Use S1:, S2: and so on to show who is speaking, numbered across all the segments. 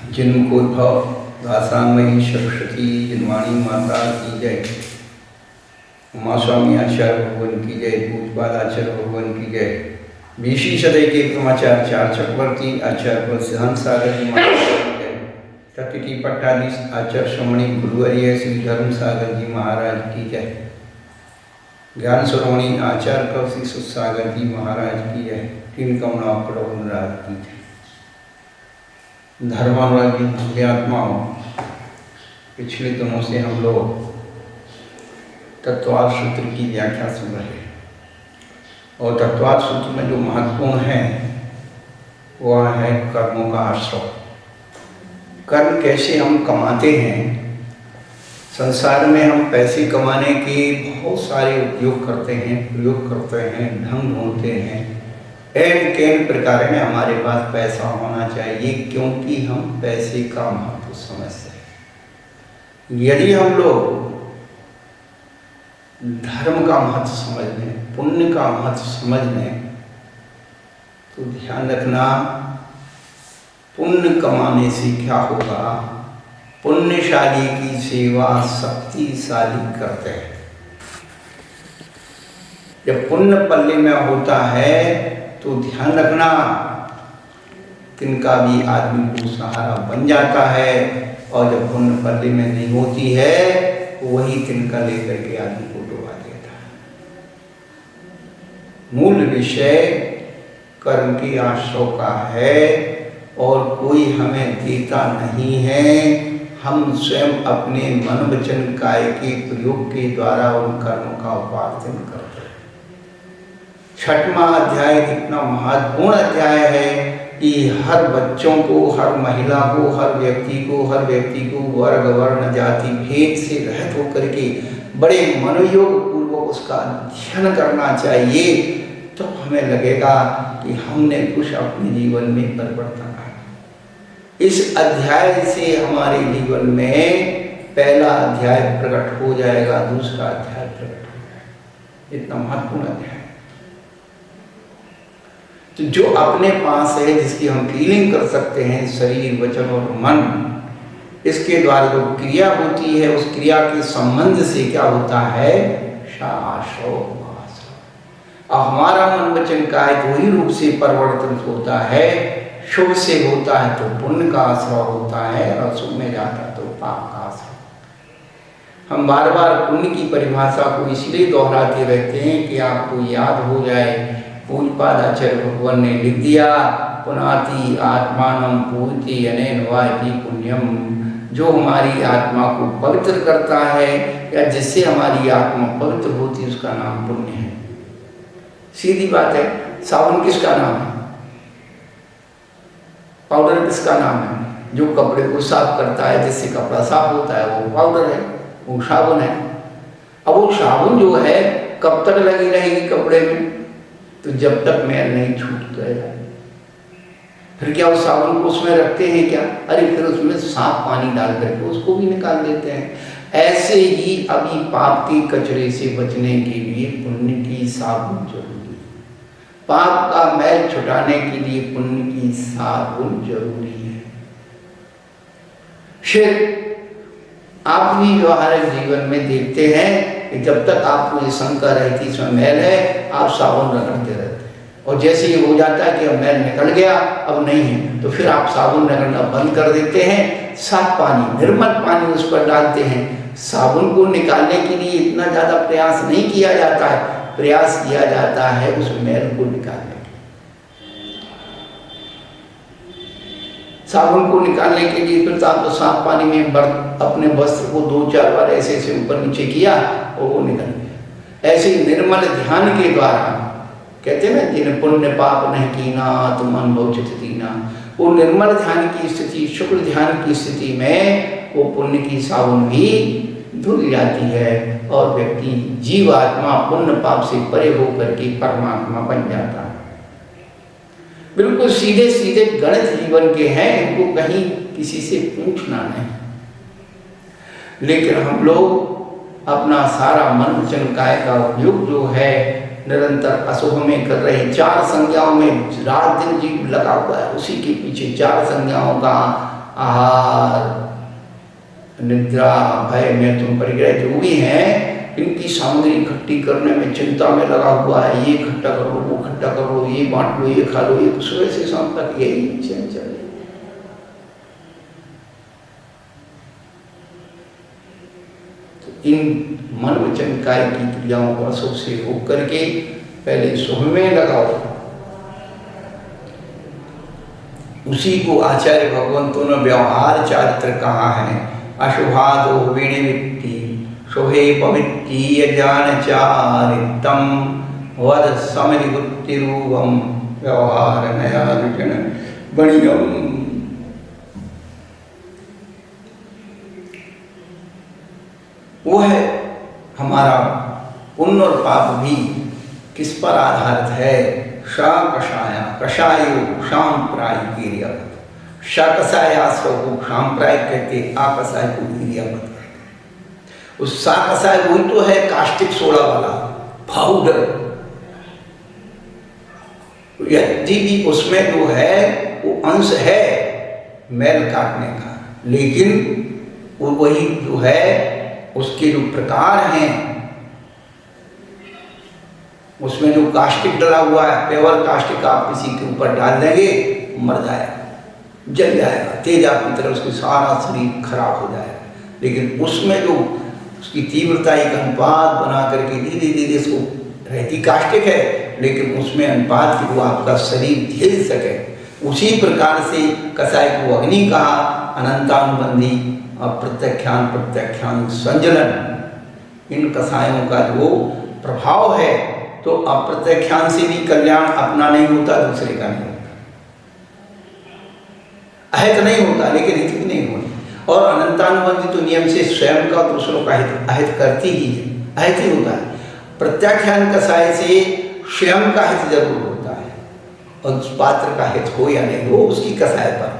S1: जिनकोद्भव दासान्मयी सरस्वती जिनवाणी माता की जय। उमा स्वामी आचार्य भगवान की जय। पूजपाद आचार्य भगवान की जय। 20वीं सदी के क्रमाचार्य चार चक्रवर्ती आचार्य सिद्धांत सागर जी महाराज की जय। तत्की पट्टाधीश आचार्य श्रमणी गुरुवर्य श्री धर्म सागर जी महाराज की जय। ज्ञान श्रोमणी आचार्य कौशिक सागर जी महाराज की जय। तीन कमला प्रभुराज की जय। धर्मानुरागी दिव्यात्माओं, पिछले दिनों से हम लोग तत्वार्थ सूत्र की व्याख्या सुन रहे हैं और तत्वार्थ सूत्र में जो महत्वपूर्ण है वह है कर्मों का आश्रय। कर्म कैसे हम कमाते हैं। संसार में हम पैसे कमाने के बहुत सारे उपयोग करते हैं, प्रयोग करते हैं, ढंग ढूंढते हैं। एन केन प्रकार में हमारे पास पैसा होना चाहिए क्योंकि हम पैसे का महत्व समझते हैं। यदि हम लोग धर्म का महत्व समझ लें, पुण्य का महत्व समझ लें, तो ध्यान रखना पुण्य कमाने से क्या होगा। पुण्यशाली की सेवा शक्तिशाली करते हैं। जब पुण्य पल्ले में होता है तो ध्यान रखना तिनका भी आदमी को सहारा बन जाता है, और जब पुण्य पल्ले में नहीं होती है तो वही तिनका लेकर के आदमी को डुबा देता है। मूल विषय कर्म की आश्रय का है और कोई हमें देता नहीं है। हम स्वयं अपने मन वचन काय के प्रयोग के द्वारा उन कर्मों का उपार्जन करते हैं। छठवां अध्याय इतना महत्वपूर्ण अध्याय है कि हर बच्चों को, हर महिला को, हर व्यक्ति को वर्ग वर्ण जाति भेद से रहित होकर के बड़े मनोयोग पूर्वक उसका अध्ययन करना चाहिए। तो हमें लगेगा कि हमने कुछ अपने जीवन में परिवर्तन आया। इस अध्याय से हमारे जीवन में पहला अध्याय प्रकट हो जाएगा, दूसरा अध्याय प्रकट हो जाएगा। इतना महत्वपूर्ण अध्याय। तो जो अपने पास है, जिसकी हम फीलिंग कर सकते हैं, शरीर वचन और मन, इसके द्वारा जो क्रिया होती है उस क्रिया के संबंध से क्या होता है, अब हमारा मन वचन काय वही रूप से परिवर्तन होता है। शुभ से होता है तो पुण्य का आश्रय होता है और शुभ में जाता तो पाप का आश्रय। हम बार बार पुण्य की परिभाषा को इसलिए दोहराते रहते हैं कि आपको याद हो जाए। पूजपाद आचार्य भगवान ने लिख दिया, पुनाति आत्मानम पूजति अनेन वायति पुण्यम। जो हमारी आत्मा को पवित्र करता है या जिससे हमारी आत्मा पवित्र होती है उसका नाम पुण्य है। सीधी बात है। साबुन किसका नाम है? पाउडर किसका नाम है? जो कपड़े को साफ करता है, जिससे कपड़ा साफ होता है, वो पाउडर है, वो साबुन है। अब वो साबुन जो है कब तक लगी रहेगी कपड़े में? तो जब तक मैल नहीं छूट जाएगा। फिर क्या उस साबुन को उसमें रखते हैं क्या? अरे फिर उसमें साफ पानी डाल करके उसको भी निकाल देते हैं। ऐसे ही अभी पाप के कचरे से बचने के लिए पुण्य की साबुन जरूरी है। पाप का मैल छुटाने के लिए पुण्य की साबुन जरूरी है। फिर आप भी व्यवहारिक जीवन में देखते हैं कि जब तक आपको ये शंका रहती है इसमें मैल है, आप साबुन रगड़ते रहते हैं, और जैसे ये हो जाता है कि अब मैल निकल गया, अब नहीं है, तो फिर आप साबुन रगड़ना बंद कर देते हैं। साफ पानी, निर्मल पानी उस पर डालते हैं। साबुन को निकालने के लिए इतना ज़्यादा प्रयास नहीं किया जाता है, प्रयास किया जाता है उस मैल को निकालने। साबुन को निकालने के लिए फिर आप तो साफ पानी में अपने वस्त्र को 2-4 बार ऐसे ऐसे ऊपर नीचे किया और वो निकल गया। ऐसे निर्मल ध्यान के द्वारा, कहते हैं ना, जिन्हें पुण्य पाप नहीं कीना तुम अनुभव दीना, वो निर्मल ध्यान की स्थिति, शुक्ल ध्यान की स्थिति में वो पुण्य की साबुन भी धुल जाती है और व्यक्ति जीवात्मा पुण्य पाप से परे होकर के परमात्मा बन जाता है। बिल्कुल सीधे सीधे गणित जीवन के हैं, इनको कहीं किसी से पूछना नहीं। लेकिन हम लोग अपना सारा मन वचन काय का उपयोग जो है निरंतर अशुभ में कर रहे। 4 संज्ञाओं में रात दिन जीव लगा हुआ है, उसी के पीछे 4 संज्ञाओं का आहार, निद्रा, भय, मैथुन, परिग्रह जो भी हैं, इनकी सामग्री इकट्ठी करने में चिंता में लगा हुआ है। ये इकट्ठा करो, वो इकट्ठा करो, ये बांट लो, ये खा लो, ये सुबह से शाम तक यही चल चल। तो इन मन वचन काय की क्रियाओं को अशुभ से होकर के पहले शुभ में लगाओ। उसी को आचार्य भगवंतों ने व्यवहार चारित्र कहा है। अशुभादो विनिवृत्ति शुभे पवित्तीय ज्ञान चारितम वद समनिवृत्ति रूपम व्यवहार नया विजन बणियम। वो है हमारा पुण्य और पाप भी किस पर आधारित है। सा कषाया कषायो सांप्रायिक, सा कषायासो को सांप्रायिक कहते, आ कषाय को वीर्यावत कहते। उस सा कषाय वही तो है कास्टिक सोडा वाला पाउडर। यदि भी उसमें जो है वो अंश है मैल काटने का, लेकिन वो वही जो है उसके जो प्रकार हैं, उसमें जो कास्टिक डला हुआ है, पेवर कास्टिक आप किसी के ऊपर डाल देंगे मर जाएगा, जल जाएगा, तेज आग की तरह उसका सारा शरीर खराब हो जाएगा। लेकिन उसमें जो उसकी तीव्रता एक अनुपात बना करके धीरे धीरे इसको रहती कास्टिक है, लेकिन उसमें अनुपात की वो आपका शरीर झेल सके। उसी प्रकार से कसाय को अग्नि कहा, अनंतानुबंधी प्रत्याख्यान प्रत्याख्यान संजलन। इन कसायों का जो प्रभाव है, तो अप्रत्याख्यान से भी कल्याण अपना नहीं होता, दूसरे का नहीं होता। अहित नहीं होता लेकिन हित भी नहीं होती। और अनंतानुबंधी तो नियम से स्वयं का दूसरों का अहित करती ही है, अहित ही होता है। प्रत्याख्यान कसाय से स्वयं का हित जरूर होता है, और उस पात्र का हित हो या नहीं हो उसकी कसाय पर।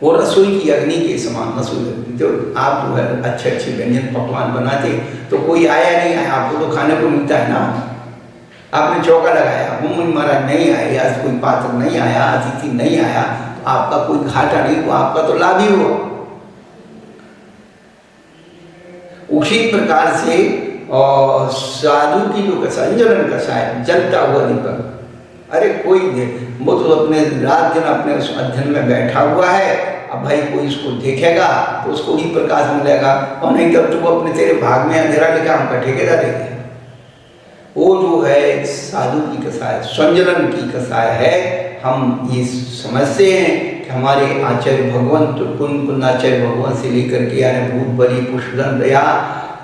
S1: वो रसोई की अग्नि के समान, रसोई जो आप जो है अच्छे अच्छे व्यंजन पकवान बनाते, तो कोई आया नहीं आया, आपको तो खाने को मिलता है ना। आपने चौका लगाया, मुंह महाराज नहीं आए, आज कोई पात्र नहीं आया, अतिथि नहीं आया, तो आपका कोई घाटा नहीं हुआ, आपका तो लाभ ही हुआ। उसी प्रकार से और साधु की जो संजलन कसाय, जलता हुआ दीपक। अरे कोई वो तो अपने रात दिन अपने उस अध्ययन में बैठा हुआ है, अब भाई कोई इसको देखेगा तो उसको ही प्रकाश मिलेगा, और नहीं तब तो वो अपने तेरे भाग में अंधेरा लेकर हमका ठेकेदार लेके। वो जो है साधु की कसाय, संजलन की कसाय है। हम ये समझते हैं कि हमारे आचार्य भगवंत, कुंकुंदाचार्य भगवान से लेकर के यानी भूत बलि पुष्पदन दया,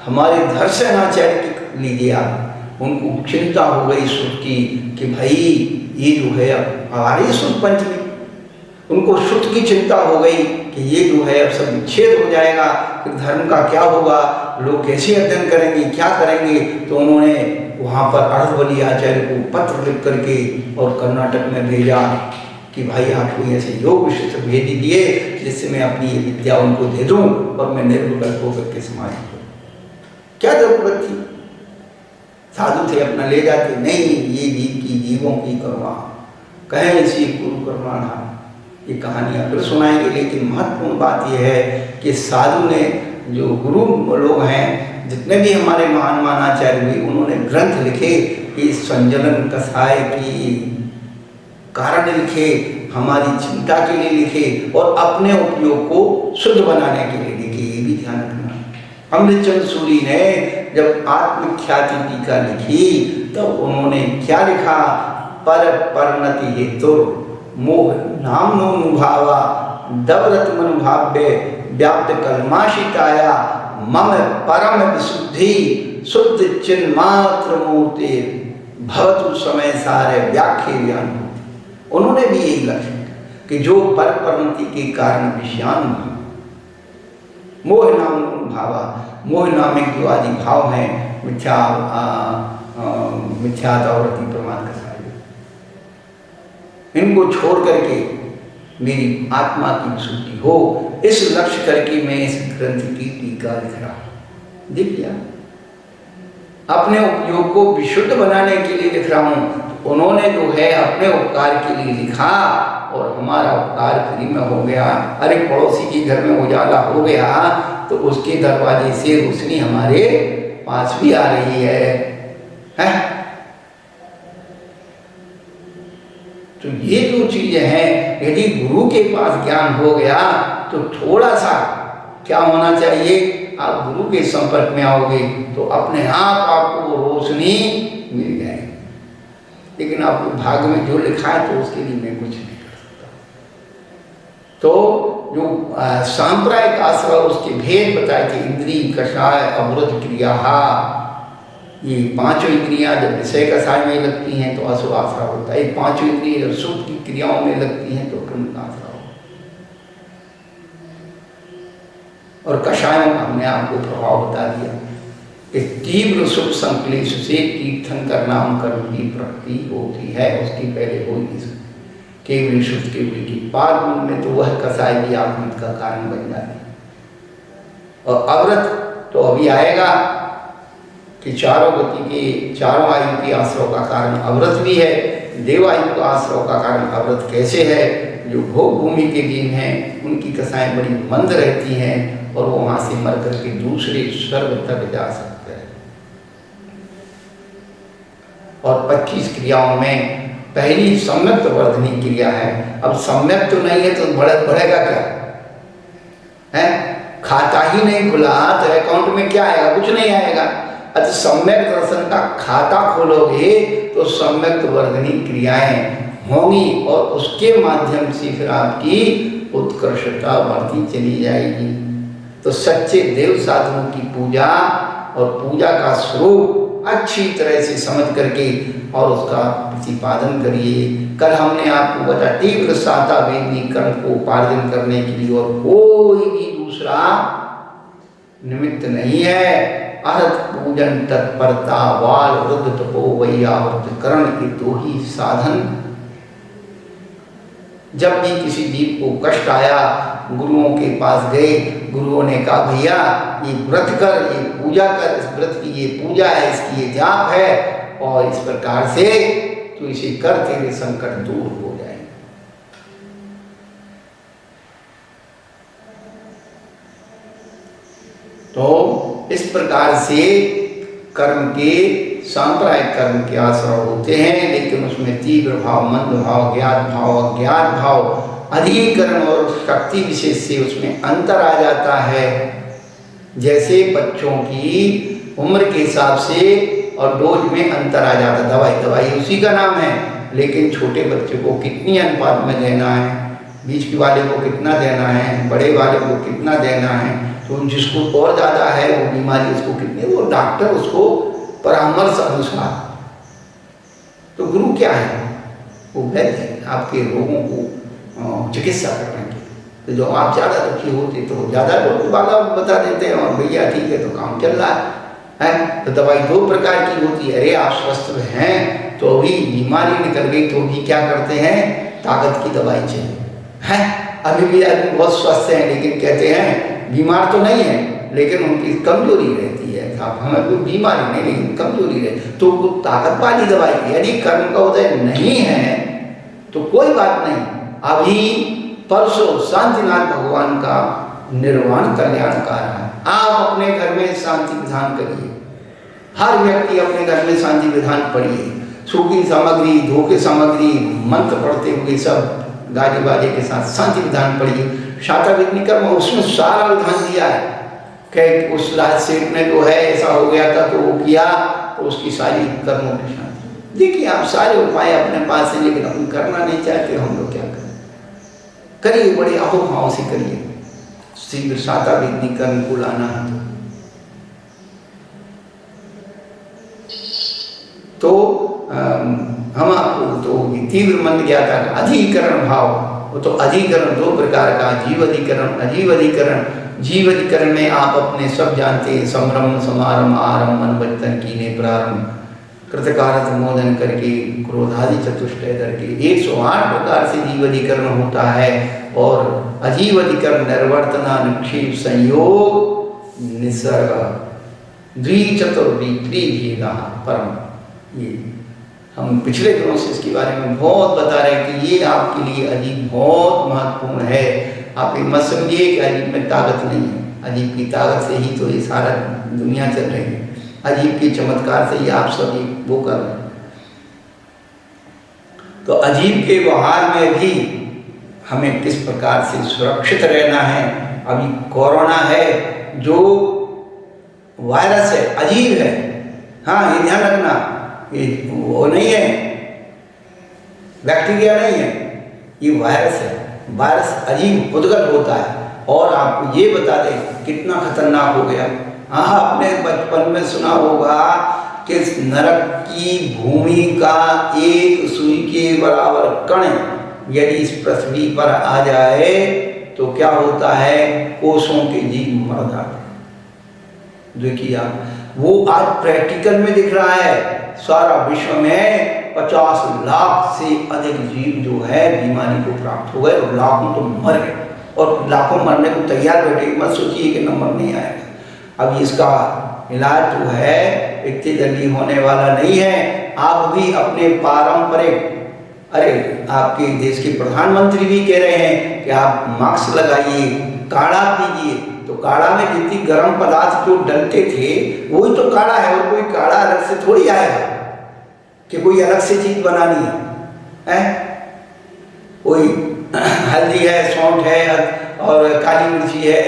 S1: हमारे दर्शन आचार्य लीजिए आप, उनको चिंता हो गई सुख की कि भाई ये जो है आ रही सुख पंचमी, उनको सुख की चिंता हो गई कि ये जो है अब सब विच्छेद हो जाएगा, फिर धर्म का क्या होगा, लोग कैसे अध्ययन करेंगे, क्या करेंगे। तो उन्होंने वहाँ पर अर्धबली आचार्य को पत्र लिख करके और कर्नाटक में भेजा कि भाई आप कोई ऐसे योग विशिष्ट भेज दीजिए जिससे मैं अपनी ये विद्या उनको दे दूँ और मैं निर्विकल्प होकर के समाज को। क्या जरूरत थी, साधु थे अपना ले जाते, नहीं ये जीव की जीवों की करुणा, कहें इसी गुरु करुणा नाम। ये कहानियाँ फिर सुनाएंगे, लेकिन महत्वपूर्ण बात यह है कि साधु ने, जो गुरु लोग हैं, जितने भी हमारे महान आचार्य हुए, उन्होंने ग्रंथ लिखे कि संजलन कसाय की कारण लिखे, हमारी चिंता के लिए लिखे और अपने उपयोग को शुद्ध बनाने के लिए लिखे। ये भी ध्यान रखना। अमृतचंद्र सूरी ने जब आत्मख्याति टीका लिखी तब उन्होंने क्या लिखा, पर परिणति हेतु मोह नाम नुभावा दवरत मनुभाव्य व्याप्त कलमाशिकाया मम परम विशुद्धि शुद्ध चिन्मात्र मूर्ति भवतु समय सारे व्याख्या। उन्होंने भी यही लक्ष्य कि जो पर परिणति के कारण विषयान मोह नाम भावा, मोह नामिक जो आदि भाव हैं, मिथ्यावृत्ति प्रमाण का सारे, इनको छोड़ करके मेरी आत्मा की विशुद्धि हो, इस लक्ष्य करके मैं इस ग्रंथ की टीका लिख रहा हूं। देख लिया, अपने उपयोग को विशुद्ध बनाने के लिए लिख रहा हूं। उन्होंने जो है अपने उपकार के लिए लिखा, और हमारा उपकार फ्री में हो गया। अरे पड़ोसी के घर में उजाला हो गया तो उसके दरवाजे से रोशनी हमारे पास भी आ रही है? तो ये जो चीजें हैं, यदि गुरु के पास ज्ञान हो गया तो थोड़ा सा क्या होना चाहिए, आप गुरु के संपर्क में आओगे तो अपने आप आपको रोशनी मिल जाएगी। लेकिन आपको भाग्य में जो लिखा है तो उसके लिए मैं कुछ नहीं कर सकता। तो जो सांप्रदायिक आश्रय उसके भेद बताए थे, इंद्रिय कषाय अवरुद्ध क्रिया, ये पांचों इंद्रियां जब विषय कषाय में लगती हैं तो अशुभ आश्रय होता है, पांचों इंद्रियां जब सुख की क्रियाओं में लगती हैं तो कृमिक आश्रय होता है। और कषायों का हमने आपको प्रभाव बता दिया। इस तीव्र सुख संक्लेश से तीर्थंकर नाम कर्म की प्रगति होती है, उसकी पहले हो नहीं सकती। केवल शुद्ध केवल की पार में तो वह कषाय भी आत्मत का कारण बन जाती है। और अव्रत तो अभी आएगा कि चारों गति के चारों आयु के आश्रय का कारण अव्रत भी है। देवायु का आश्रय का कारण अव्रत कैसे है? जो भोग भूमि के दिन हैं उनकी कषाएं बड़ी मंद रहती हैं और वो वहां से मर करके दूसरे स्वर्ग तक जा सकते हैं। और 25 क्रियाओं में पहली सम्यक्त वर्धनी क्रिया है। अब सम्यक्त तो नहीं है तो बढ़ेगा क्या है? खाता ही नहीं खुला तो अकाउंट में क्या आएगा? कुछ नहीं आएगा। अच्छा, सम्यक दर्शन का खाता खोलोगे तो सम्यक्त वर्धनी क्रियाएं होंगी और उसके माध्यम से फिर आपकी उत्कृष्टता बढ़ती चली जाएगी। तो सच्चे देव साधनों की पूजा और पूजा का स्वरूप अच्छी तरह से समझ करके और उसका प्रतिपादन करिए। कल हमने आपको बताया तीव्र साता वेदनी कर्म को उपार्जन करने के लिए और कोई भी दूसरा निमित्त नहीं है। अर्थ पूजन तत्परता वाल वृद्ध तपो वैयावृत करण के दो ही साधन। जब भी किसी जीव को कष्ट आया गुरुओं के पास गए, गुरुओं ने कहा भैया ये व्रत कर, ये पूजा कर, इस व्रत की ये पूजा है, इसकी ये जाप है और इस प्रकार से तो इसे कर, तेरे संकट दूर हो जाए। तो इस प्रकार से कर्म के सांप्रदायिक कर्म के आश्रय होते हैं, लेकिन उसमें तीव्र भाव, मंद भाव, ज्ञात भाव, अज्ञात भाव, अधिकरण और शक्ति विशेष से उसमें अंतर आ जाता है। जैसे बच्चों की उम्र के हिसाब से और डोज में अंतर आ जाता है। दवाई उसी का नाम है, लेकिन छोटे बच्चे को कितनी अनुपात में देना है, बीच वाले को कितना देना है, बड़े वाले को कितना देना है, तो जिसको और ज़्यादा है वो बीमारी उसको कितनी, वो डॉक्टर उसको परामर्श अनुसार। तो गुरु क्या है? वो वैद्य है, आपके रोगों को चिकित्सा करने के। तो जो आप ज़्यादा दुखी होते तो ज़्यादा डॉक्टर वाला बता देते हैं और भैया ठीक है तो काम चल रहा है। तो दवाई दो प्रकार की होती है। अरे आप स्वस्थ हैं तो अभी बीमारी निकल गई तो भी क्या करते हैं, ताकत की दवाई चाहिए है। अभी भी आदमी बहुत स्वस्थ हैं लेकिन कहते हैं बीमार तो नहीं है लेकिन उनकी कमजोरी रहती है। आप हमें कोई बीमारी नहीं लेकिन कमजोरी रहे तो वो ताकत वाली दवाई। यदि कर्म का उदय नहीं है तो कोई बात नहीं, अभी परसों शांतिनाथ भगवान का निर्वाण कल्याणकार है। आप अपने घर में शांति विधान करिए, हर व्यक्ति अपने घर में शांति विधान पढ़िए, सूखी सामग्री, धोखे सामग्री, मंत्र पढ़ते हुए सब गाजी बाजे के साथ शांति विधान पढ़िए। शाखा विधि कर्म उसमें सारा विधान दिया है कि उस लाज सेठ ने जो है ऐसा हो गया था तो वो किया तो उसकी सारी कर्मों की शांति। देखिए आप सारे उपाय अपने पास हैं लेकिन हम करना नहीं चाहते, हम लोग क्या करें? करिए, बड़े अहोभाव से करिए। शीघ्र शाखा विधि कर्म को लाना है तो हम आपको तो तीव्र मंद ज्ञाता का अधिकरण भाव, वो तो अधिकरण दो प्रकार का, जीव अधिकरण, अजीव अधिकरण। जीव अधिकरण में आप अपने सब जानते हैं, संभ्रम समारंभ आरंभ मन बर्तन कीने प्रारंभ कृतकारत मोदन करके क्रोधादि चतुष्टय करके 108 प्रकार से जीव अधिकरण होता है। और अजीव अधिकरण निर्वर्तना निक्षेप संयोग निसर्ग द्विचतुर्वित्री परम, ये हम पिछले दिनों से इसके बारे में बहुत बता रहे हैं कि ये आपके लिए अजीब बहुत महत्वपूर्ण है। आप ये मत समझिए कि अजीब में ताकत नहीं है, अजीब की ताकत से ही तो ये सारा दुनिया चल रही है, अजीब के चमत्कार से ही आप सब वो कर रहे हैं। तो अजीब के व्यवहार में भी हमें किस प्रकार से सुरक्षित रहना है। अभी कोरोना है जो वायरस है, अजीब है, हाँ ये ध्यान रखना, ये वो नहीं है, बैक्टीरिया नहीं है, ये वायरस है। वायरस अजीब उद्गत होता है और आपको ये बता दें कितना खतरनाक हो गया। हाँ आपने बचपन में सुना होगा कि नरक की भूमि का एक सुई के बराबर कण यदि इस पृथ्वी पर आ जाए तो क्या होता है, कोसों के जीव मर जाते हैं। देखिए आप, वो आज प्रैक्टिकल में दिख रहा है। सारा विश्व में 50 लाख से अधिक जीव जो है बीमारी को प्राप्त हो गए और लाखों तो मर गए और लाखों मरने को तैयार बैठे। मत सोचिए कि नंबर नहीं आएगा। अब इसका इलाज जो है इतनी जल्दी होने वाला नहीं है। आप भी अपने पारंपरिक, अरे आपके देश के प्रधानमंत्री भी कह रहे हैं कि आप मास्क लगाइए, काढ़ा पीजिए। तो काढ़ा में जितनी गर्म पदार्थ जो डलते थे वही तो काढ़ा है, और कोई काढ़ा अलग से थोड़ी आएगा कि कोई अलग से चीज बनानी है। कोई हल्दी है, सौंठ है और काली मिर्ची है,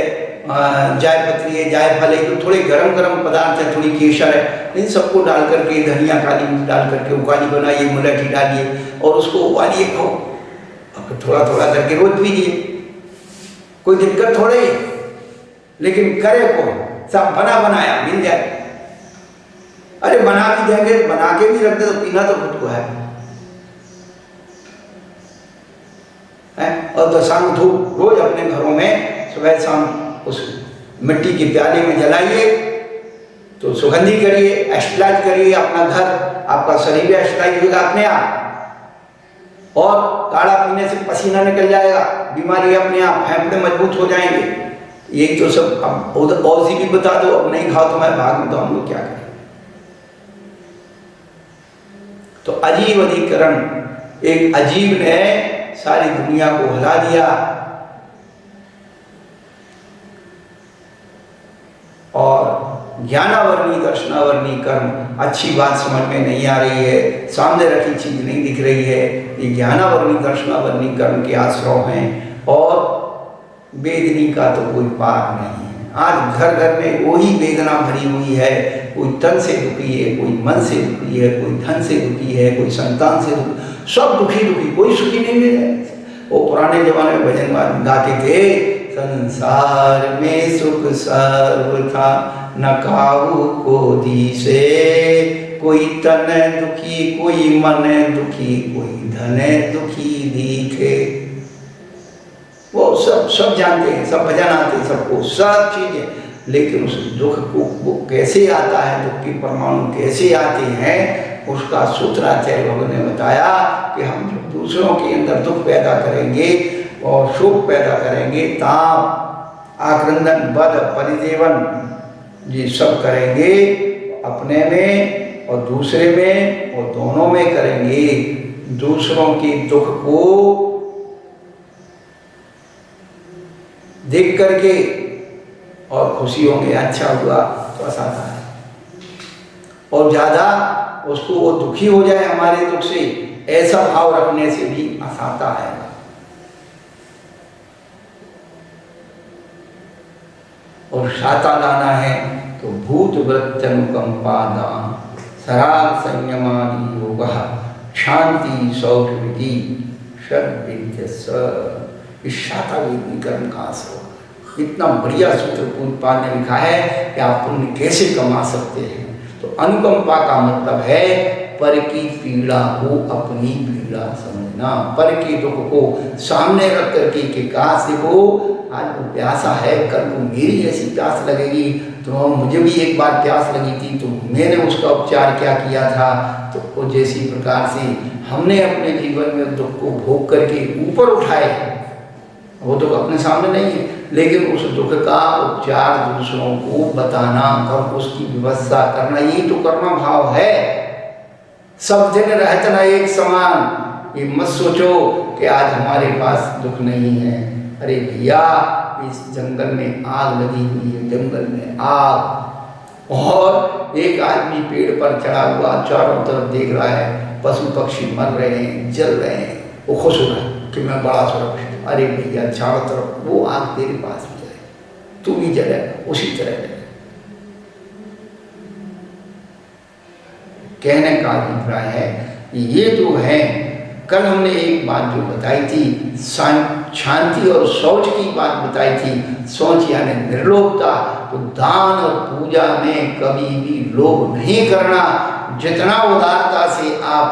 S1: जायपत्री है, जायफल है, तो थोड़े गरम गरम पदार्थ है, थोड़ी केसर है, इन सबको डाल करके, धनिया काली मिर्च डाल करके उकाली बनाइए, मुलैठी डालिए और उसको उबालिए, खाओ। अब थोड़ा थोड़ा करके रोज पीजिए, कोई दिक्कत थोड़ी है। लेकिन करे कौन, सब बना बनाया मिल जाए। अरे बना भी देंगे, बना के भी रख दे तो पीना तो खुद को है। और तो शाम धूप रोज अपने घरों में सुबह शाम उस मिट्टी के प्याले में जलाइए, तो सुगंधी करिए, एस्टलाइज करिए अपना घर, आपका शरीर भी एस्टलाइज होगा अपने आप। और काढ़ा पीने से पसीना निकल जाएगा, बीमारी अपने आप, फेफड़े मजबूत हो जाएंगे। यही तो सब। अब औषधि भी बता दो, अब नहीं खाओ तो मैं भाग में, तो हम लोग क्या करें। तो अजीब अधिकरण, एक अजीब ने सारी दुनिया को हिला दिया। और ज्ञानावर्णी दर्शनावर्णी कर्म, अच्छी बात समझ में नहीं आ रही है, सामने रखी चीज नहीं दिख रही है, ये ज्ञानावर्णी दर्शनावर्णी कर्म के आश्रय हैं। और वेदनी का तो कोई पार नहीं है। आज घर घर में वही वेदना भरी हुई है। कोई तन से दुखी है, कोई मन से दुखी है, कोई धन से दुखी है, कोई संतान से दुखी, सब दुखी दुखी, कोई सुखी नहीं है। वो पुराने जमाने में भजन गाते थे, संसार में सुख सर्व था, न काहू को दिसे, कोई तन दुखी, कोई मन दुखी, कोई धन दुखी दिखे। वो सब जानते हैं, सब भजन आते हैं सबको, सब चीजें। लेकिन उस दुख को वो कैसे आता है, दुख के परमाणु कैसे आते हैं, उसका सूत्राचार्य भगवान ने बताया कि हम जब दूसरों के अंदर दुख पैदा करेंगे और शोक पैदा करेंगे, ताप, आक्रंदन, वध, परिदेवन, ये सब करेंगे अपने में और दूसरे में, और दोनों में करेंगे। दूसरों के दुख को देख करके और खुशी होंगे, अच्छा हुआ तो हंसाता है। और ज्यादा उसको वो दुखी हो जाए हमारे दुख से, ऐसा भाव रखने से भी हंसाता है। और शाता लाना है तो भूत वृत्त अनुकंपा दान, सराग संयमानि योग, शांति सौख विधि षड्विद्य स। इस शाता कर्म का आश्रय, इतना बढ़िया सूत्र पूज्यपाद ने लिखा है कि आप पुण्य कैसे कमा सकते हैं। तो अनुकंपा का मतलब है पर की पीड़ा को अपनी पीड़ा समझना, पर के दुख को सामने रख करके कि काश देखो आज वो प्यासा है, कल को मेरी जैसी प्यास लगेगी, तो मुझे भी एक बार प्यास लगी थी तो मैंने उसका उपचार क्या किया था। तो वो जैसी प्रकार से हमने अपने जीवन में दुख को भोग करके ऊपर उठाए, वो दुख अपने सामने नहीं है, लेकिन उस दुख का उपचार दूसरों को बताना, कब उसकी व्यवस्था करना, यही तो कर्मा भाव है। सब दिन रहत न एक समान। ये मत सोचो कि आज हमारे पास दुख नहीं है। अरे भैया, इस जंगल में आग लगी हुई है, जंगल में आग, और एक आदमी पेड़ पर चढ़ा हुआ चारों तरफ देख रहा है, पशु पक्षी मर रहे हैं, जल रहे हैं, वो खुश हो रहा है कि मैं बड़ा सुरक्षित। अरे भैया, चारों तरफ वो आग तेरे पास भी जाए, तू भी जले उसी तरह जले। कहने का अभिप्राय है ये जो है, कल हमने एक बात जो बताई थी, शांति और शौच की बात बताई थी। शौच यानी निर्लोभता। तो दान और पूजा में कभी भी लोभ नहीं करना। जितना उदारता से आप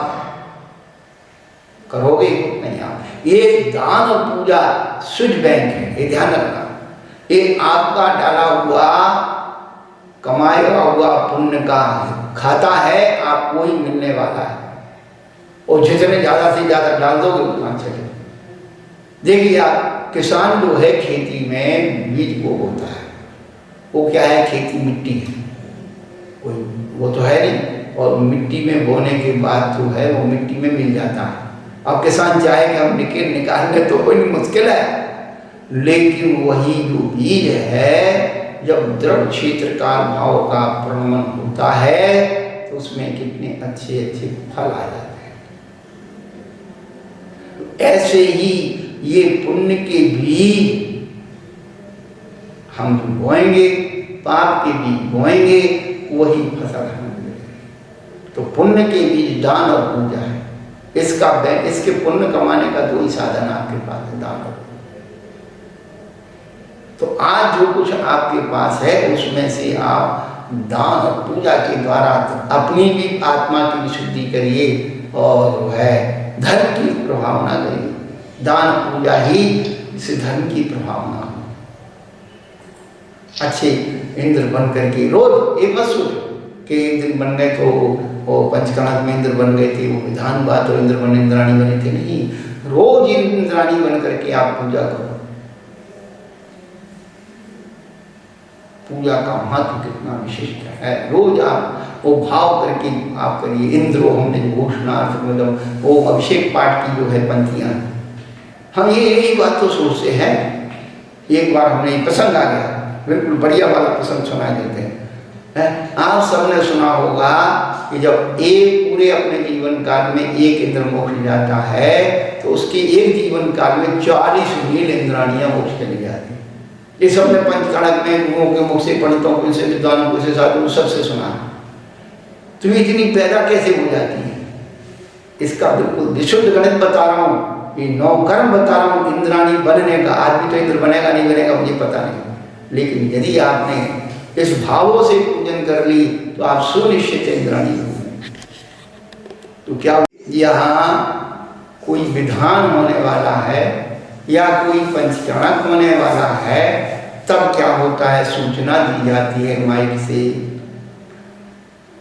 S1: करोगे नहीं, आप ये दान और पूजा स्विच बैंक है, ये ध्यान रखना। ये आपका डाला हुआ कमाया हुआ पुण्य का खाता है, आपको ही मिलने वाला है। और जितने ज़्यादा से ज़्यादा डाल दोगे उतना चले। देखिए आप, किसान जो है खेती में बीज को बोता है, वो क्या है, खेती मिट्टी है, कोई वो तो है नहीं, और मिट्टी में बोने के बाद जो है वो मिट्टी में मिल जाता है। अब किसान चाहे कि हम निकाल लें तो कोई मुश्किल है, लेकिन वही जो बीज है, जब दृढ़ क्षेत्रकाल भाव का प्रमण होता है तो उसमें कितने अच्छे अच्छे फल आ जाते हैं। ऐसे ही ये पुण्य के बीज हम बोएंगे, पाप के बीज बोएंगे, वही फसल हम मिलेगी। तो पुण्य के बीज दान और पूजा है। इसके पुण्य कमाने का दो ही साधन आपके पास है, दान और। तो आज जो कुछ आपके पास है उसमें से आप दान और पूजा के द्वारा अपनी भी आत्मा की विशुद्धि करिए और जो है धर्म की प्रभावना करिए। दान पूजा ही से धर्म की प्रभावना हो। अच्छे इंद्र बन करके रोज एक मत सोचो कि एक दिन बन गए तो वो पंचकणक में इंद्र बन गए थे, वो विधान बात और इंद्र बने इंद्राणी बने थे, नहीं। रोज इंद्राणी बन करके आप पूजा करो। पूजा का महत्व कितना विशिष्ट है। रोज आप वो भाव करके आप करिए। इंद्रो हमने जो घोषणार्थ मतलब वो अभिषेक पाठ की जो है पंक्तियाँ, हम ये यही बात तो सोचते हैं। एक बार हमने प्रसंग आ गया, बिल्कुल बढ़िया वाला प्रसंग सुनाई देते हैं। आप सबने सुना होगा कि जब एक पूरे अपने जीवन काल में एक इंद्र मोक्ष जाता है तो उसके एक जीवन काल में 40 मील इंद्राणियां मोक्ष चली जाती है। ये सबने पंचकणक में गुरुओं के मुख से, पंडितों को से, विद्वानों को से, साधुओं सबसे सुना। तो ये इतनी पैदा कैसे हो जाती है? इसका बिल्कुल विशुद्ध गणित बता रहा हूँ, ये 9 कर्म बता रहा हूँ इंद्राणी बनने का। आदमी तो इंद्र बनेगा नहीं बनेगा मुझे पता नहीं, लेकिन यदि आपने इस भावों से पूजन कर ली तो आप सुनिश्चित इंद्राणी होंगे। तो क्या यहाँ कोई विधान होने वाला है या कोई पंचकणक होने वाला है, तब क्या होता है, सूचना दी जाती है माइक से,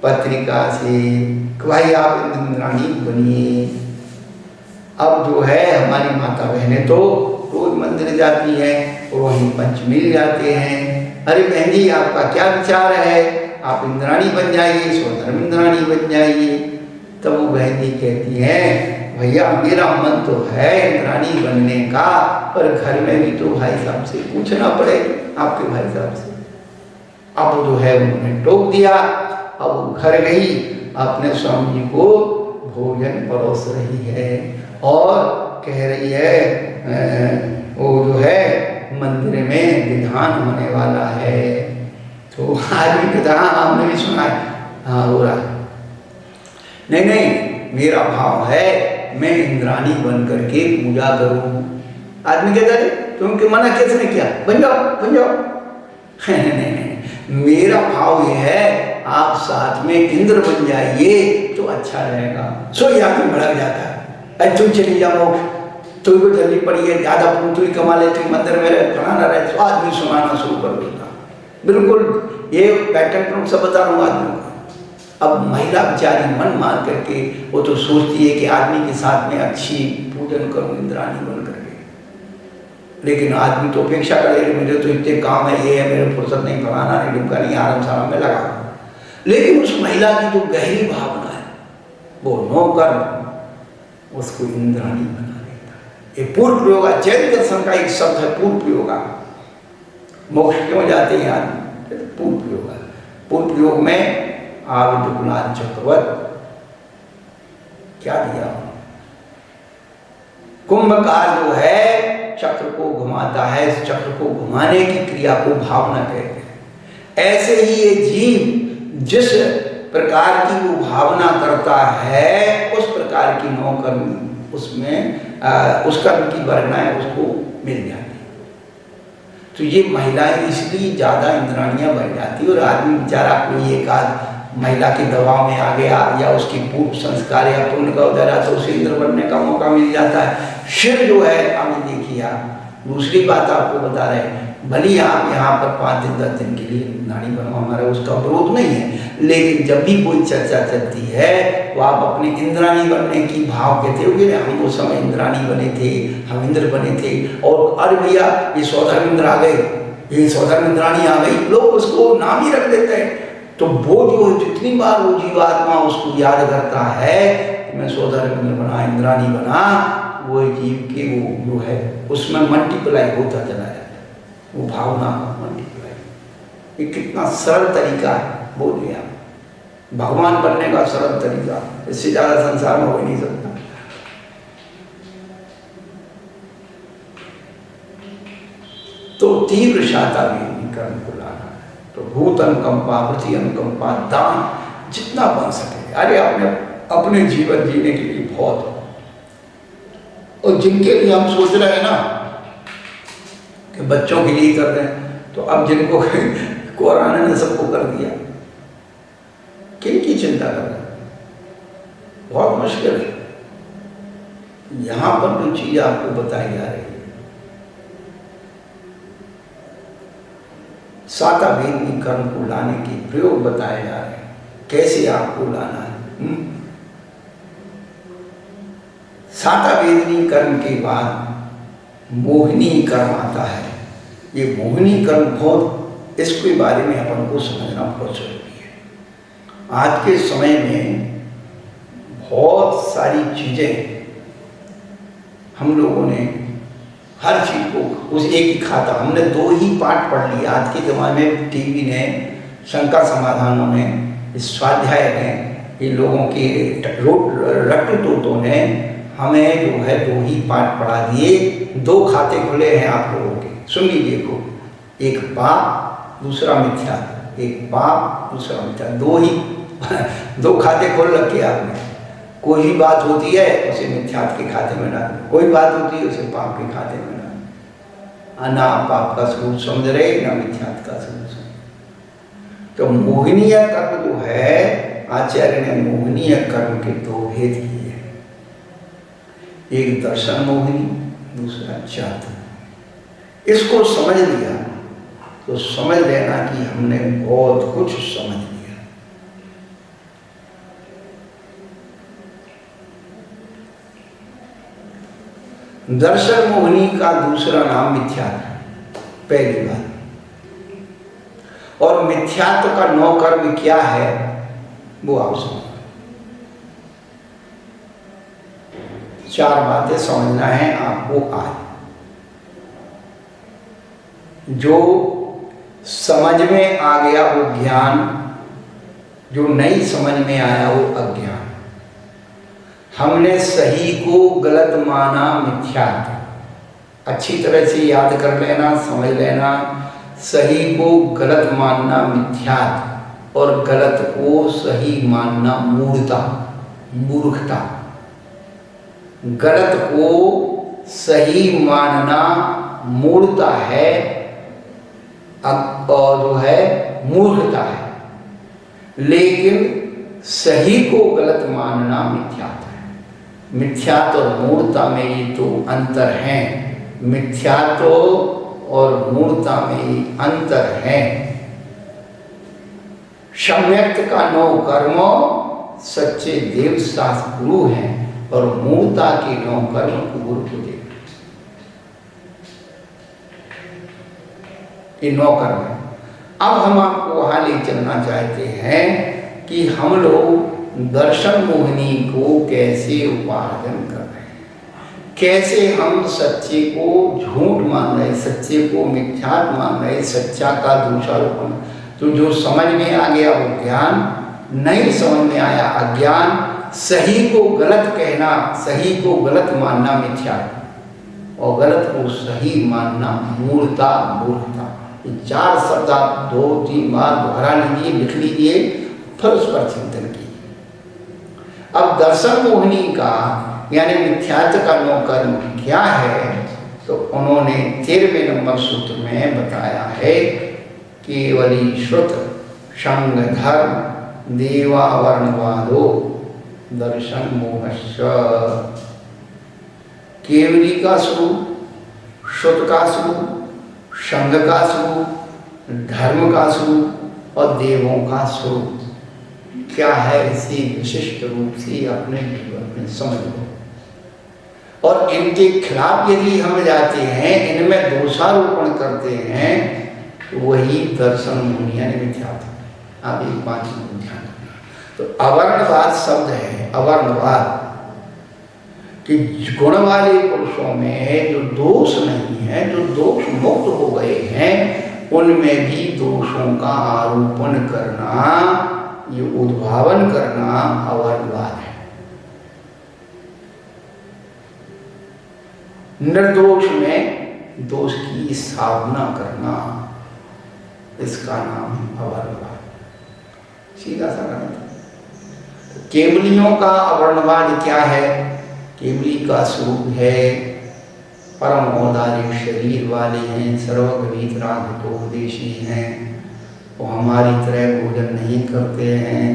S1: पत्रिका से, भाई आप इंद्राणी बनिए। अब जो है हमारी माता बहनें तो रोज मंदिर जाती हैं और वहीं पंचमील जाते हैं। अरे बहन जी, आपका क्या विचार है, आप इंद्राणी बन जाइए, स्वधर्म इंद्राणी बन जाइए। तब वो बहन जी कहती हैं, भैया मेरा मन तो है इंद्राणी बनने का, पर घर में भी तो भाई साहब से पूछना पड़ेगा, आपके भाई साहब से। अब जो है उन्होंने टोक दिया। अब वो घर गई, अपने स्वामी जी को भोजन परोस रही है और कह रही है वो जो है मंदिर में विधान होने वाला है। तो आदमी कहता हाँ हमने भी सुना है, हाँ हो रहा है। नहीं नहीं, मेरा भाव है मैं इंद्राणी बन करके पूजा करूं। आदमी कहता है तुमके मना किसने किया, बन जाओ बन जाओ। नहीं, मेरा भाव ये है आप साथ में इंद्र बन जाइए तो अच्छा रहेगा। सो ये आदमी भड़क जाता है, अरे तुम चली जाओ मोक्ष, तुम को जल्दी पड़ी है, ज़्यादा तू ही कमा लेते, मंदिर में रहे फलाना रहे, तो आदमी सुनाना शुरू कर देता। बिल्कुल ये पैटर्न सब बता रहा हूँ आदमी को। अब महिला बेचारी मन मार करके वो तो सोचती है कि आदमी के साथ में अच्छी पूजन करूँ इंद्राणी बन करके, लेकिन आदमी तो अपेक्षा करे मेरे तो इतने काम है, ये है, मेरे फुर्सत नहीं, फलाना नहीं, ढुका नहीं, आराम साराम में लगा। लेकिन उस महिला की तो गहरी भावना है, वो नौकर उसको इंद्राणी बना देता है। ये पूर्व प्रयोग, जैन दर्शन का एक शब्द है पूर्व प्रयोग। मोक्ष क्यों जाते हैं आदमी? पूर्व प्रयोग। पूर्व प्रयोग में आविर्कुलाल चक्रवर्त क्या दिया? कुंभकार जो है चक्र को घुमाता है, इस चक्र को घुमाने की क्रिया को भावना कहते हैं। ऐसे ही ये जीव जिस प्रकार की वो भावना करता है उस प्रकार की नौकर्मी उसमें उस कर्म की वर्गनाएं उसको मिल जाती। तो ये महिलाएं इसलिए ज़्यादा इंद्राणियां बन जाती और आदमी बेचारा कोई एक आध महिला के दबाव में आ गया या उसकी पूर्व संस्कार या पुण्य का उदय तो उसे इंद्र बनने का मौका मिल जाता है। शिव जो है अभी देखिए आप, दूसरी बात आपको बता रहे हैं, भले आप यहाँ पर 5 दिन 10 दिन के लिए इंद्राणी बनो, हमारा उसका विरोध नहीं है, लेकिन जब भी कोई चर्चा चलती है तो आप अपने इंद्राणी बनने की भाव कहते हो कि हम उस समय इंद्राणी बने थे, हम इंद्र बने थे, और अरे भैया ये सौधर्म इंद्र आ गए, ये सौधर्म इंद्राणी आ गई, लोग उसको नाम ही रख देते हैं। तो वो जो जितनी बार वो जीवात्मा उसको याद करता है कि मैं सौधर्म इंद्र बना, इंद्राणी बना, वो जीव के वो जो है उसमें मल्टीप्लाई होता चला जाता है, वो भावना मल्टीप्लाई। ये कितना सरल तरीका है, बोलिए आप, भगवान बनने का सरल तरीका, इससे ज़्यादा संसार में हो ही नहीं सकता। तो तीव्र शाता भी कर्म को लाना है, तो भूत अनुकंपा, वृत्ति अनुकंपा, दान जितना बन सके। अरे आपने अपने जीवन जीने के लिए बहुत, और जिनके लिए हम सोच रहे हैं ना कि बच्चों के लिए कर रहे हैं, तो अब जिनको कोरोना ने सबको कर दिया, किन की चिंता कर रहे हैं? बहुत मुश्किल है। यहां पर जो चीज आपको बताई जा रही है, साता वेदनी कर्म को लाने के प्रयोग बताए जा रहे हैं, कैसे आपको लाना है। साता वेदनी कर्म के बाद मोहिनी कर्म आता है। ये मोहिनी कर्म बहुत, इसके बारे में अपन को समझना बहुत जरूरी है। आज के समय में बहुत सारी चीजें हम लोगों ने हर चीज को उस एक ही खाता, हमने 2 ही पाठ पढ़ लिए। आज के ज़माने में टीवी ने, शंका समाधानों ने, स्वाध्याय ने, इन लोगों के रट्टू तोतों ने हमें जो है 2 ही पाठ पढ़ा दिए। 2 खाते खुले हैं आप लोगों के, सुन लीजिए को, एक पाप दूसरा मिथ्या, एक पाप दूसरा मिथ्या, 2 ही 2 खाते खोल रखे आपने। कोई भी बात होती है उसे मिथ्यात के खाते में डाल, कोई बात होती है उसे पाप के खाते में डाल। ना पाप का स्वरूप समझ रहे, ना मिथ्यात का स्वरूप समझ। तो मोहिनीय कर्म जो है, आचार्य ने मोहिनीय कर्म के 2 भेद किए हैं, एक दर्शन मोहिनी, दूसरा चातुर्य। इसको समझ लिया तो समझ लेना कि हमने बहुत कुछ समझ लिया। दर्शन मोहिनी का दूसरा नाम मिथ्यात्व, पहली बात। और मिथ्यात्व का 9 कर्म क्या है वो आप समझो। 4 बातें समझना है आपको आज। जो समझ में आ गया वो ज्ञान, जो नहीं समझ में आया वो अज्ञान। हमने सही को गलत माना, मिथ्यात्व। अच्छी तरह से याद कर लेना, समझ लेना, सही को गलत मानना मिथ्यात्व, और गलत को सही मानना मूढ़ता, मूर्खता। गलत को सही मानना मूढ़ता है, और जो है मूर्खता है। लेकिन सही को गलत मानना मिथ्यात्व है। मिथ्यात्व और मूढ़ता में ये तो अंतर है, मिथ्यात्व और मूढ़ता में ये अंतर है। सम्यक्त का 9 कर्म सच्चे देव शास्त्र गुरु हैं, और मूढ़ता के 9 कर्म गुरु को देव। ये 9 कर्म है। अब हम आपको वहां ले चलना चाहते हैं कि हम लोग दर्शन मोहिनी को कैसे उपार्जन कर रहे हैं, कैसे हम सच्चे को झूठ मान रहे, सच्चे को मिथ्यात मान रहे, सच्चा का दोषारोपण। तो जो समझ में आ गया वो ज्ञान, नहीं समझ में आया अज्ञान। सही को गलत कहना, सही को गलत मानना मिथ्या, और गलत को सही मानना मूर्खता। मूर्खता, ये 4 शब्द आप 2-3 बार दोहरा लीजिए, लिख लीजिए, फिर उस पर चिंतन कीजिए। अब दर्शन मोहिनी का यानी मिथ्यात्व का कर्म क्या है, तो उन्होंने 13वें नंबर सूत्र में बताया है, केवली श्रुत संग धर्म देवावर्णवादो दर्शन मोहश्च। केवली का स्वरूप, श्रुत का स्वरूप, संग का स्वरूप, धर्म का स्वरूप और देवों का स्वरूप क्या है, इसी विशिष्ट रूप से अपने जीवन में समझ लो। और इनके खिलाफ यदि हम जाते हैं, इनमें दोषारोपण करते हैं, तो वही दर्शन मोहिनी यानी मिथ्यात्व। आप एक बात ध्यान रखना। तो अवर्णवाद शब्द है, अवर्णवाद कि गुण वाले पुरुषों में जो दोष नहीं है, जो दोष मुक्त हो गए हैं, उनमें भी दोषों का आरोपण करना, ये उद्भावन करना अवर्णवाद है। निर्दोष में दोष की स्थापना करना, इसका नाम अवर्णवाद। सीधा सा गणित। केवलियों का अवर्णवाद क्या है? केवली का स्वरूप है परम औदार्य शरीर वाले हैं, सर्वगवीतराग तो उपदेशी हैं, वो हमारी तरह भोजन नहीं करते हैं।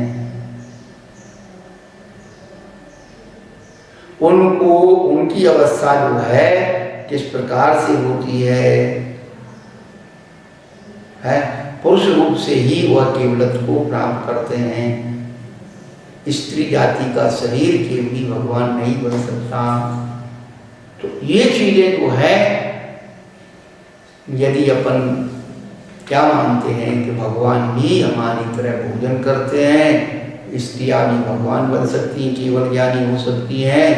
S1: उनको उनकी अवस्था जो है किस प्रकार से होती है पुरुष रूप से ही वह केवलत्व को प्राप्त करते हैं। स्त्री जाति का शरीर केवली भगवान नहीं बन सकता। तो ये चीजें जो है, यदि अपन क्या मानते हैं कि भगवान भी हमारी तरह भोजन करते हैं, स्त्रियां भी भगवान बन सकती हैं, केवल ज्ञानी हो सकती हैं,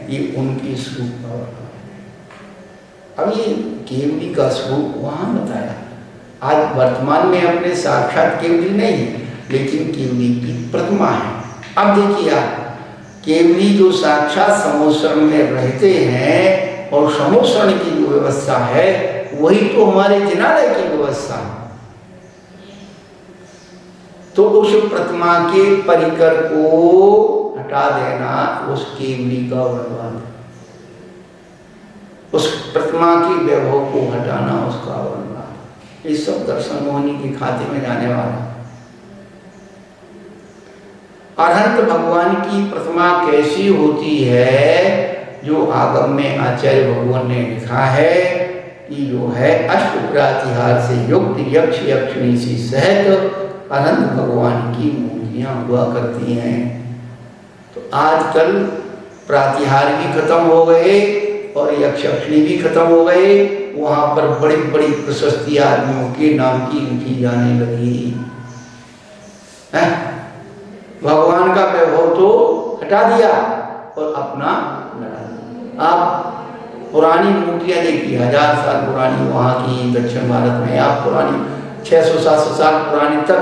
S1: ये उनकी स्वरूप। अब ये केवली का स्वरूप वहां बताया। आज वर्तमान में अपने साक्षात केवली नहीं है, लेकिन केवली की प्रतिमा है। अब देखिए आप, केवली जो साक्षात समोसरण में रहते हैं और समोसरण की जो व्यवस्था है, वही तो हमारे जिनालय की व्यवस्था है। तो उस प्रतिमा के परिकर को हटा देना उस केवली का वर्णवाद है। उस प्रतिमा की वैभव को हटाना उसका वर्णवाद। ये सब दर्शन मोहिनी के खाते में जाने वाला। अनंत भगवान की प्रतिमा कैसी होती है, जो आगम में आचार्य भगवान ने लिखा है कि जो है अष्ट प्रातिहार से युक्त यक्ष यक्षिणी सी सहित अनंत भगवान की मूर्तियां हुआ करती हैं। तो आजकल प्रातिहार भी खत्म हो गए और यक्ष यक्षिणी भी खत्म हो गए। वहां पर बड़ी बड़ी प्रशस्ति आदमियों के नाम की लिखी जाने लगी है। भगवान का वैभव तो हटा दिया और अपना लड़ा दिया। आप पुरानी मूर्तियां देखिए, 1000 साल पुरानी वहाँ की दक्षिण भारत में, आप पुरानी 600-700 साल पुरानी तक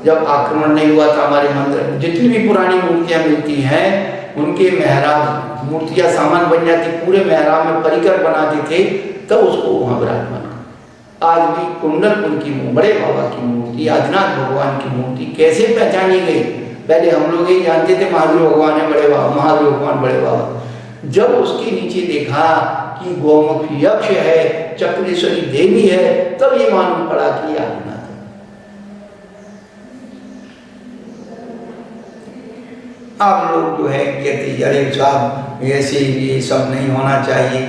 S1: जब आक्रमण नहीं हुआ था हमारे मंदिर, जितनी भी पुरानी मूर्तियां मिलती हैं, उनके मेहराब मूर्तियां सामान बन जाती, पूरे मेहराब में परिकर बनाते थे, तब उसको वहाँ विराजमान। आज भी कुंडलपुर की बड़े बाबा की मूर्ति, आदिनाथ भगवान की मूर्ति कैसे पहचानी गई? पहले हम लोग यही जानते थे महावीर भगवान है बड़े बाबा, महावीर भगवान बड़े बाबा। जब उसके नीचे देखा कि गौमुख यक्ष है, चक्रेश्वरी देवी है, तब ये मालूम पड़ा कि आदिनाथ। आप लोग जो है कहते अरे साहब ऐसे ये सब नहीं होना चाहिए,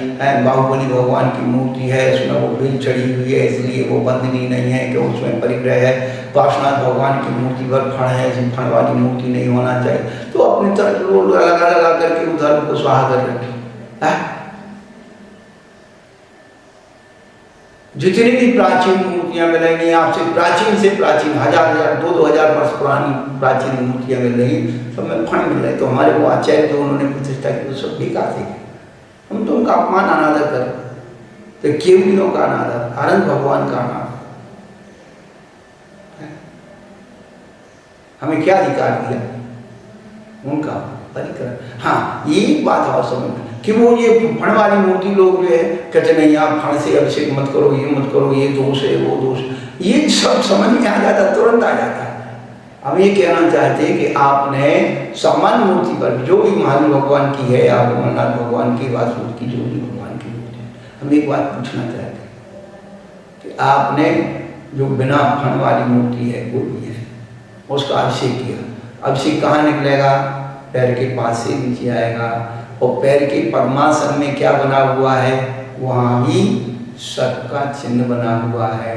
S1: बाहुबली भगवान की मूर्ति है, उसमें वो बिल चढ़ी हुई है, इसलिए वो बंदनी नहीं है कि उसमें परिग्रह है। पार्श्वनाथ भगवान की मूर्ति पर फण है, फण वाली मूर्ति नहीं होना चाहिए। तो अपनी तरफ लोग लगा करके धर्म को स्वाहा कर रखे। जितनी भी प्राचीन मूर्तियां मिलेंगी आपसे, प्राचीन से प्राचीन 1000 2000 वर्ष पुरानी प्राचीन मूर्तियां मिल रही, सब में फण मिल रहे। तो हमारे वो आचार्य जो उन्होंने प्रतिष्ठा की वो सब बेकार थे, हम तो उनका अपमान अनादर करें। तो केवलियों का अनादर, अनंत भगवान का अनादर, हमें क्या अधिकार दिया उनका परिकरण। हाँ, ये बात और समझ कि वो ये फण वाली मूर्ति लोग जो है कहते नहीं आप फण से अभिषेक मत करो, ये मत करो, ये दोष है वो दोष, ये सब समझ में आ जाता, तुरंत आ जाता है। हम ये कहना चाहते हैं कि आपने सामान्य मूर्ति पर जो भी महादेव भगवान की है या अमरनाथ भगवान की, वासुदेव की, जो भी भगवान की मूर्ति है, हम एक बात पूछना चाहते हैं कि आपने जो बिना फण वाली मूर्ति है वो भी है, उसका अभिषेक किया, अभिषेक कहाँ निकलेगा? पैर के पास से नीचे आएगा, और पैर के पद्मासन में क्या बना हुआ है? वहाँ भी सर्प का चिन्ह बना हुआ है,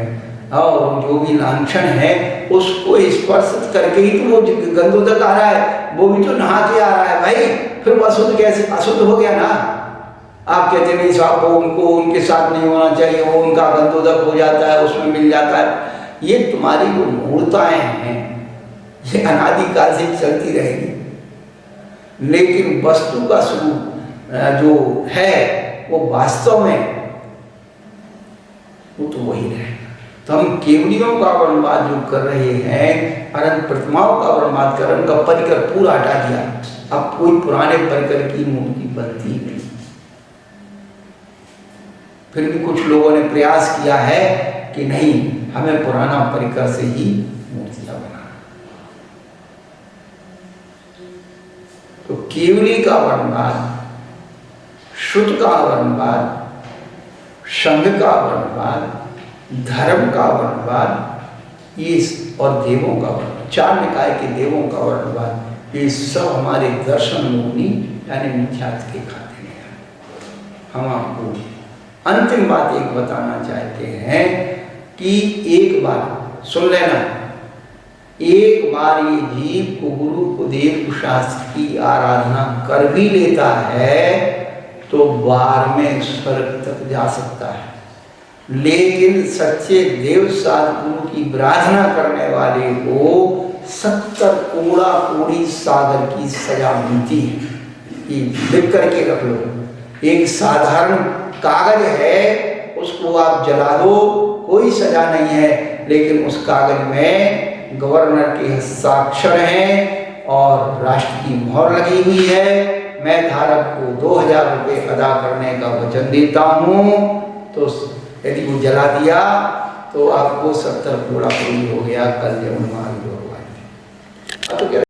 S1: और जो भी लांछन है उसको स्पर्श करके ही तो वो गंधोदक आ रहा है, वो भी तो नहा के आ रहा है भाई, फिर वो अशुद्ध कैसे? अशुद्ध हो गया ना। आप कहते नहीं साहब वो उनको उनके साथ नहीं होना चाहिए, वो उनका गंधोदक हो जाता है, उसमें मिल जाता है। ये तुम्हारी जो मूर्ताएं हैं ये अनादिकाल से चलती रहेगी, लेकिन वस्तु का स्वरूप जो है वो वास्तव में वो तो वही रहेगा। तो हम केवलियों का वर्णवाद जो कर रहे हैं, अनंत प्रतिमाओं का वर्णवाद कर रहे हैं, उनका परिकर पूरा हटा दिया, अब कोई पुराने परिकर की मूर्ति बनती नहीं। फिर भी कुछ लोगों ने प्रयास किया है कि नहीं हमें पुराना परिकर से ही मूर्तियां बनाना। तो केवली का वर्णवाद, शुद्ध का वर्णवाद, संघ का वर्णवाद, धर्म का वर्णवाद, ये और देवों का वर्णवाद, चार निकाय के देवों का वर्णवाद, ये सब हमारे दर्शन मुनि यानी मिथ्यात्व के खाते में है। हम आपको अंतिम बात एक बताना चाहते हैं कि एक बार सुन लेना, एक बार ये जीव को गुरु उपदेव शास्त्र की आराधना कर भी लेता है तो 12वें स्वर्ग तक जा सकता है, लेकिन सच्चे देव सद्गुरु की आराधना करने वाले को 70 कोड़ा कोड़ी सागर की सजा मिलती है। ये लिख करके रख लो, एक साधारण कागज है उसको आप जला दो, कोई सजा नहीं है, लेकिन उस कागज में गवर्नर के हस्ताक्षर हैं और राष्ट्र की मोहर लगी हुई है। मैं धारक को 2000 रुपये अदा करने का वचन देता हूँ, तो यदि वो जला दिया तो आपको 70 कोड़ा कोड़ी हो गया, कल्याण मार्ग भगवान।